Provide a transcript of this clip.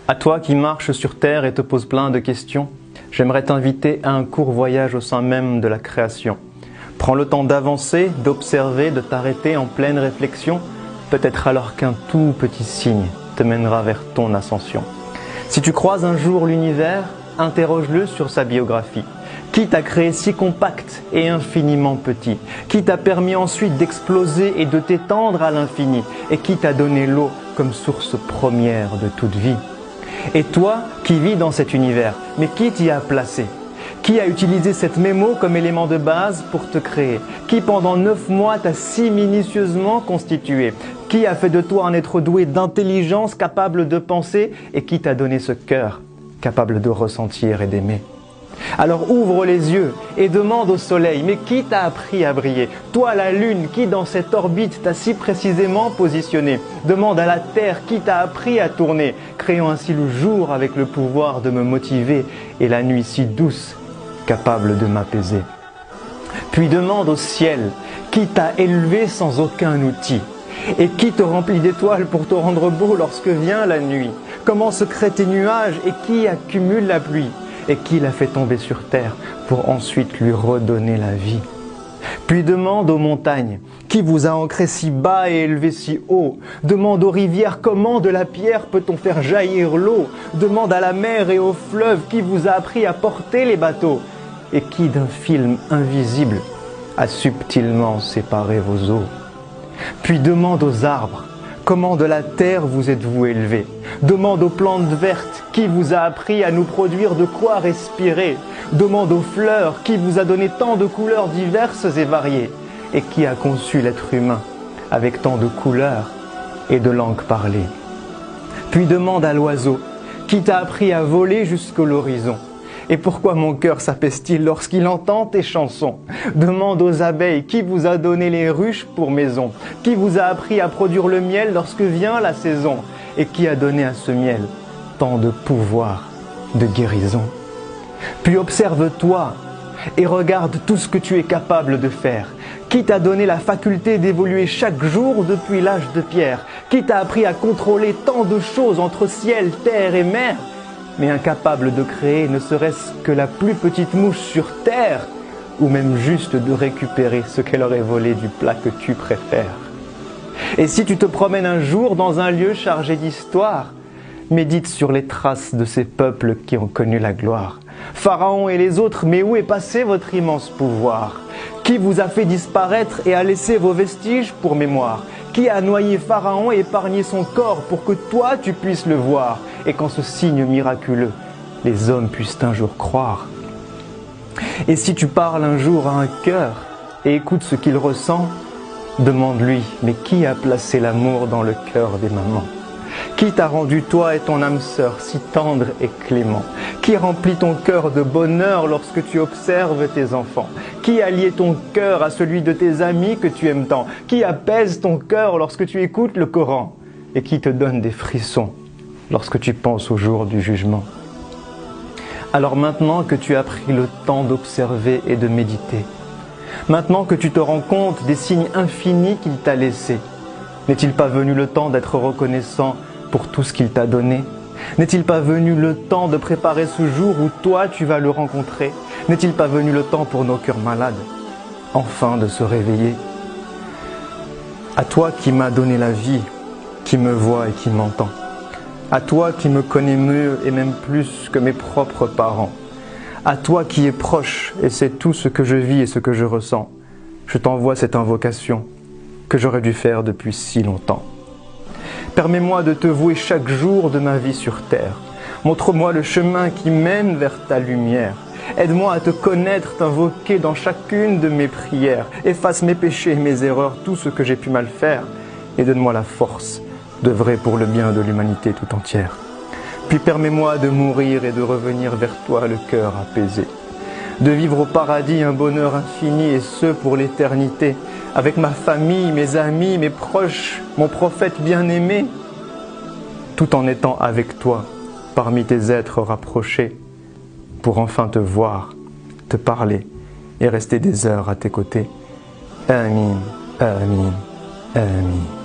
À toi qui marches sur terre et te poses plein de questions, j'aimerais t'inviter à un court voyage au sein même de la création. Prends le temps d'avancer, d'observer, de t'arrêter en pleine réflexion, peut-être alors qu'un tout petit signe te mènera vers ton ascension. Si tu croises un jour l'univers, interroge-le sur sa biographie. Qui t'a créé si compact et infiniment petit? Qui t'a permis ensuite d'exploser et de t'étendre à l'infini? Et qui t'a donné l'eau comme source première de toute vie? Et toi qui vis dans cet univers, mais qui t'y a placé? Qui a utilisé cette mémo comme élément de base pour te créer? Qui pendant 9 mois t'a si minutieusement constitué? Qui a fait de toi un être doué d'intelligence capable de penser et qui t'a donné ce cœur capable de ressentir et d'aimer? Alors ouvre les yeux et demande au soleil, mais qui t'a appris à briller? Toi la lune, qui dans cette orbite t'a si précisément positionné? Demande à la terre, qui t'a appris à tourner, créant ainsi le jour avec le pouvoir de me motiver et la nuit si douce, capable de m'apaiser. Puis demande au ciel, qui t'a élevé sans aucun outil? Et qui te remplit d'étoiles pour te rendre beau lorsque vient la nuit? Comment se créent tes nuages et qui accumule la pluie? Et qui l'a fait tomber sur terre pour ensuite lui redonner la vie? Puis demande aux montagnes, qui vous a ancré si bas et élevé si haut? Demande aux rivières, comment de la pierre peut-on faire jaillir l'eau? Demande à la mer et aux fleuves, qui vous a appris à porter les bateaux? Et qui d'un film invisible a subtilement séparé vos eaux? Puis demande aux arbres, comment de la terre vous êtes-vous élevé? Demande aux plantes vertes, qui vous a appris à nous produire de quoi respirer? Demande aux fleurs, qui vous a donné tant de couleurs diverses et variées? Et qui a conçu l'être humain avec tant de couleurs et de langues parlées? Puis demande à l'oiseau, qui t'a appris à voler jusqu'à l'horizon? Et pourquoi mon cœur s'apaise-t-il lorsqu'il entend tes chansons? Demande aux abeilles, qui vous a donné les ruches pour maison? Qui vous a appris à produire le miel lorsque vient la saison? Et qui a donné à ce miel tant de pouvoir, de guérison? Puis observe-toi et regarde tout ce que tu es capable de faire. Qui t'a donné la faculté d'évoluer chaque jour depuis l'âge de pierre? Qui t'a appris à contrôler tant de choses entre ciel, terre et mer? Mais incapable de créer ne serait-ce que la plus petite mouche sur terre, ou même juste de récupérer ce qu'elle aurait volé du plat que tu préfères. Et si tu te promènes un jour dans un lieu chargé d'histoire, médite sur les traces de ces peuples qui ont connu la gloire. Pharaon et les autres, mais où est passé votre immense pouvoir? Qui vous a fait disparaître et a laissé vos vestiges pour mémoire? Qui a noyé Pharaon et épargné son corps pour que toi tu puisses le voir? Et qu'en ce signe miraculeux, les hommes puissent un jour croire. Et si tu parles un jour à un cœur et écoutes ce qu'il ressent, demande-lui, mais qui a placé l'amour dans le cœur des mamans? Qui t'a rendu toi et ton âme sœur si tendre et clément? Qui remplit ton cœur de bonheur lorsque tu observes tes enfants? Qui a lié ton cœur à celui de tes amis que tu aimes tant? Qui apaise ton cœur lorsque tu écoutes le Coran? Et qui te donne des frissons lorsque tu penses au jour du jugement? Alors maintenant que tu as pris le temps d'observer et de méditer, maintenant que tu te rends compte des signes infinis qu'il t'a laissés, n'est-il pas venu le temps d'être reconnaissant pour tout ce qu'il t'a donné? N'est-il pas venu le temps de préparer ce jour où toi tu vas le rencontrer? N'est-il pas venu le temps pour nos cœurs malades, enfin de se réveiller? À toi qui m'as donné la vie, qui me vois et qui m'entend, à toi qui me connais mieux et même plus que mes propres parents, à toi qui es proche et sais tout ce que je vis et ce que je ressens, je t'envoie cette invocation que j'aurais dû faire depuis si longtemps. Permets-moi de te vouer chaque jour de ma vie sur terre. Montre-moi le chemin qui mène vers ta lumière. Aide-moi à te connaître, t'invoquer dans chacune de mes prières. Efface mes péchés et mes erreurs, tout ce que j'ai pu mal faire, et donne-moi la force d'œuvrer pour le bien de l'humanité tout entière. Puis permets-moi de mourir et de revenir vers toi le cœur apaisé. De vivre au paradis un bonheur infini et ce pour l'éternité, avec ma famille, mes amis, mes proches, mon prophète bien-aimé, tout en étant avec toi, parmi tes êtres rapprochés, pour enfin te voir, te parler et rester des heures à tes côtés. Amin, amin, amin.